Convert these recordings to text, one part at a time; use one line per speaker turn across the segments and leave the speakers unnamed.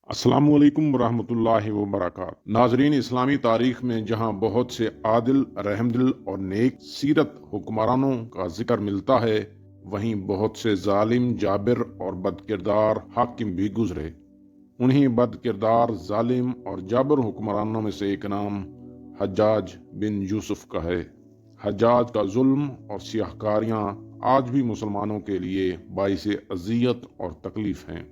अस्सलामु अलैकुम वरहमतुल्लाहि वबरकातुहू। नाजरीन, इस्लामी तारीख में जहाँ बहुत से आदिल, रहमदिल और नेक सीरत हुक्मरानों का जिक्र मिलता है, वहीं बहुत से जालिम, जाबिर और बदकिरदार हाकिम भी गुजरे। उन्हीं बदकिरदार, जालिम और जाबिर हुक्मरानों में से एक नाम हज्जाज बिन यूसुफ का है। हज्जाज का जुल्म और सियाहकारियाँ आज भी मुसलमानों के लिए बाइस अजियत और तकलीफ हैं।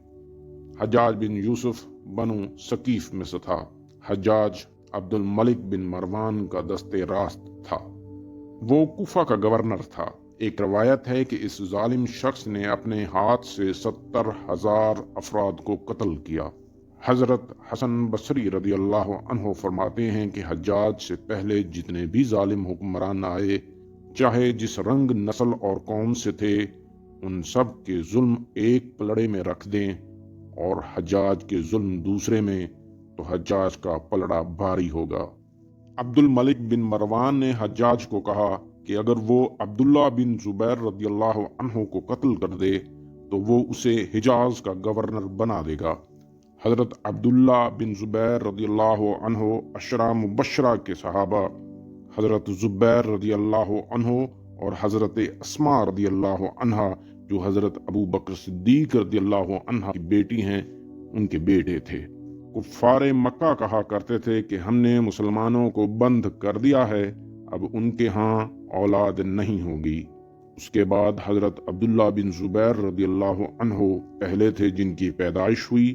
हज्जाज बिन यूसुफ बनु सकीफ में से था। हज्जाज अब्दुल मलिक बिन मरवान का दस्ते रास्त था। वो कूफा का गवर्नर था। एक रवायत है कि इस जालिम शख्स ने अपने हाथ से 70,000 अफराद को कत्ल किया। हजरत हसन बसरी रदी अल्लाह अन्हो फरमाते हैं कि हज्जाज से पहले जितने भी जालिम हुक्मरान आए, चाहे जिस रंग, नस्ल और कौम से थे, उन सब के जुल्म एक पलड़े में रख दें और हज्जाज के जुल्म दूसरे में, तो हज्जाज का पलड़ा भारी होगा। अब्दुल मलिक बिन मरवान ने हज्जाज को कहा कि अगर वो अब्दुल्ला बिन जुबैर रदियल्लाहु अन्हु को कत्ल कर दे तो वो उसे हिजाज का गवर्नर बना देगा। हजरत अब्दुल्ला बिन जुबैर रदियल्लाहु अन्हु अशरा मुबशरा के सहाबा हजरत जुबैर रदियल्लाहु अन्हु और हजरत अस्मा रदियल्लाहु अन्हा, जो हजरत अबू बकर सिद्दीक रदियल्लाहु अन्हा की बेटी हैं, उनके बेटे थे। कुफ्फारे मक्का कहा करते थे कि हमने मुसलमानों को बंद कर दिया है, अब उनके यहाँ औलाद नहीं होगी। उसके बाद हजरत अब्दुल्ला बिन जुबैर रदियल्लाहु अन्हु पहले थे जिनकी पैदाइश हुई।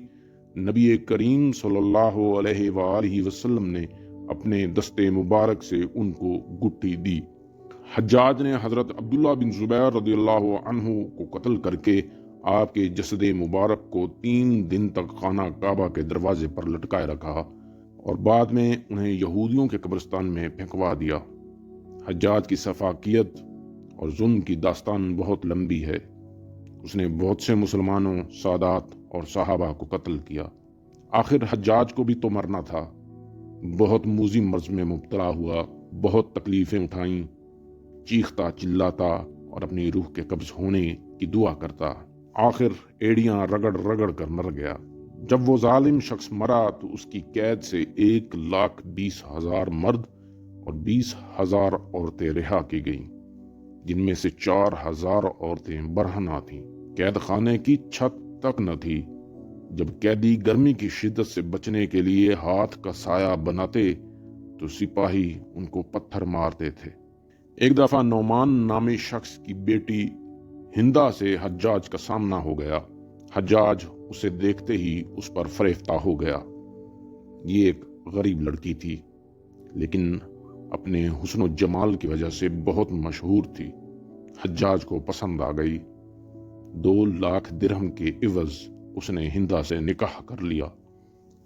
नबी करीम सल्लल्लाहु अलैहि वसल्लम ने अपने दस्ते मुबारक से उनको गुट्टी दी। हज्जाज ने हजरत अब्दुल्ला बिन जुबैर रदियल्लाहु अन्हु को कत्ल करके आपके जसदे मुबारक को 3 दिन तक खाना काबा के दरवाजे पर लटकाए रखा और बाद में उन्हें यहूदियों के कब्रिस्तान में फेंकवा दिया। हज्जाज की सफाकियत और जुल्म की दास्तान बहुत लंबी है। उसने बहुत से मुसलमानों, सादात और सहाबा को कत्ल किया। आखिर हज्जाज को भी तो मरना था। बहुत मूजी मर्ज में मुब्तला हुआ, बहुत तकलीफें उठाईं, चीखता चिल्लाता और अपनी रूह के कब्ज होने की दुआ करता। आखिर एड़ियां रगड़ रगड़ कर मर गया। जब वो जालिम शख्स मरा तो उसकी कैद से 1,20,000 मर्द और 20,000 औरतें रिहा की गईं, जिनमें से 4,000 औरतें बरहना थीं। कैद खाने की छत तक न थी। जब कैदी गर्मी की शिद्दत से बचने के लिए हाथ का साया बनाते तो सिपाही उनको पत्थर मारते थे। एक दफा नौमान नामी शख्स की बेटी हिंदा से हज्जाज का सामना हो गया। हज्जाज उसे देखते ही उस पर फरेफ्ता हो गया। ये एक गरीब लड़की थी, लेकिन अपने हुस्न और जमाल की वजह से बहुत मशहूर थी। हज्जाज को पसंद आ गई। 2 लाख दिरहम के इवज उसने हिंदा से निकाह कर लिया।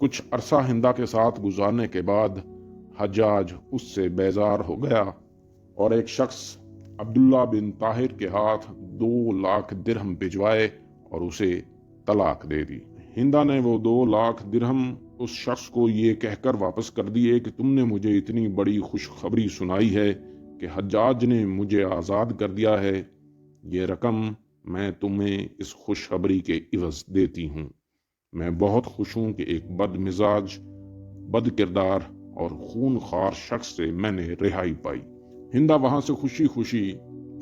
कुछ अरसा हिंदा के साथ गुजारने के बाद हज्जाज उससे बेजार हो गया और एक शख्स अब्दुल्ला बिन ताहिर के हाथ 2 लाख दिरहम भिजवाए और उसे तलाक दे दी। हिंदा ने वो 2 लाख दिरहम उस शख्स को ये कहकर वापस कर दिए कि तुमने मुझे इतनी बड़ी खुशखबरी सुनाई है कि हज्जाज ने मुझे आज़ाद कर दिया है। ये रकम मैं तुम्हें इस खुशखबरी के इवज देती हूँ। मैं बहुत खुश हूँ कि एक बदमिजाज, बदकिरदार और खूनखार शख्स से मैंने रिहाई पाई। हिंदा वहां से खुशी खुशी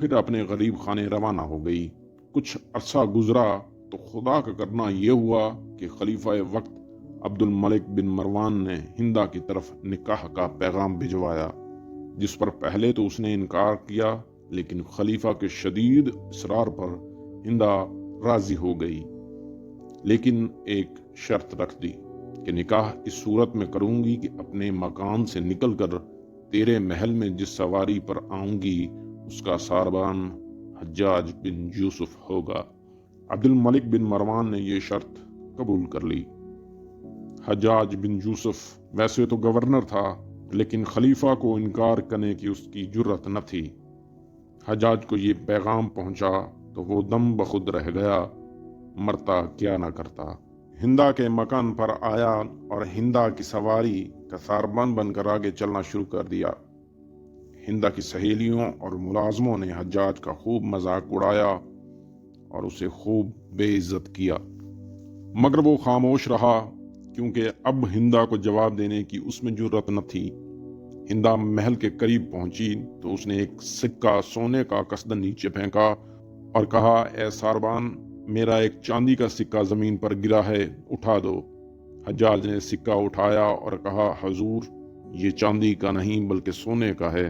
फिर अपने गरीब खाने रवाना हो गई। कुछ अरसा गुजरा तो खुदा का करना यह हुआ कि खलीफा वक्त अब्दुल मलिक बिन मरवान ने हिंदा की तरफ निकाह का पैगाम भिजवाया, जिस पर पहले तो उसने इनकार किया, लेकिन खलीफा के शदीद इसरार पर हिंदा राजी हो गई, लेकिन एक शर्त रख दी कि निकाह इस सूरत में करूंगी कि अपने मकान से निकलकर तेरे महल में जिस सवारी पर आऊंगी उसका सारबान हज्जाज बिन यूसुफ होगा। अब्दुल मलिक बिन मरवान ने यह शर्त कबूल कर ली। हज्जाज बिन यूसुफ वैसे तो गवर्नर था, लेकिन खलीफा को इनकार करने की उसकी जुर्रत न थी। हज्जाज को ये पैगाम पहुंचा तो वो दम बखुद रह गया, मरता क्या ना करता। हिंदा के मकान पर आया और हिंदा की सवारी का सारबान बनकर आगे चलना शुरू कर दिया। हिंदा की सहेलियों और मुलाजमों ने हज्जाज का खूब मजाक उड़ाया और उसे खूब बेइज्जत किया, मगर वो खामोश रहा क्योंकि अब हिंदा को जवाब देने की उसमें जुर्रत न थी। हिंदा महल के करीब पहुंची तो उसने एक सिक्का सोने का कसदन नीचे फेंका और कहा, ए सारबान, मेरा एक चांदी का सिक्का जमीन पर गिरा है, उठा दो। हज्जाज ने सिक्का उठाया और कहा, हजूर, ये चांदी का नहीं बल्कि सोने का है।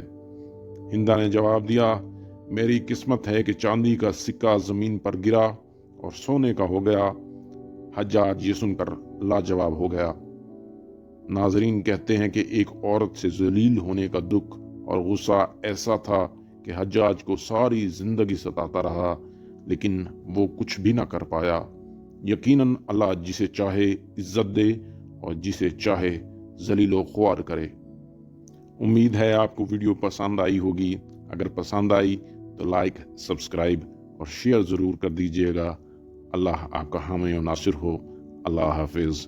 हिंदा ने जवाब दिया, मेरी किस्मत है कि चांदी का सिक्का जमीन पर गिरा और सोने का हो गया। हज्जाज ये सुनकर लाजवाब हो गया। नाजरीन, कहते हैं कि एक औरत से जलील होने का दुख और गुस्सा ऐसा था कि हज्जाज को सारी जिंदगी सताता रहा, लेकिन वो कुछ भी ना कर पाया। यकीनन अल्लाह जिसे चाहे इज्जत दे और जिसे चाहे जलीलो ख्वार करे। उम्मीद है आपको वीडियो पसंद आई होगी। अगर पसंद आई तो लाइक, सब्सक्राइब और शेयर ज़रूर कर दीजिएगा। अल्लाह आपका हामी और नासिर हो। अल्लाह हाफिज़।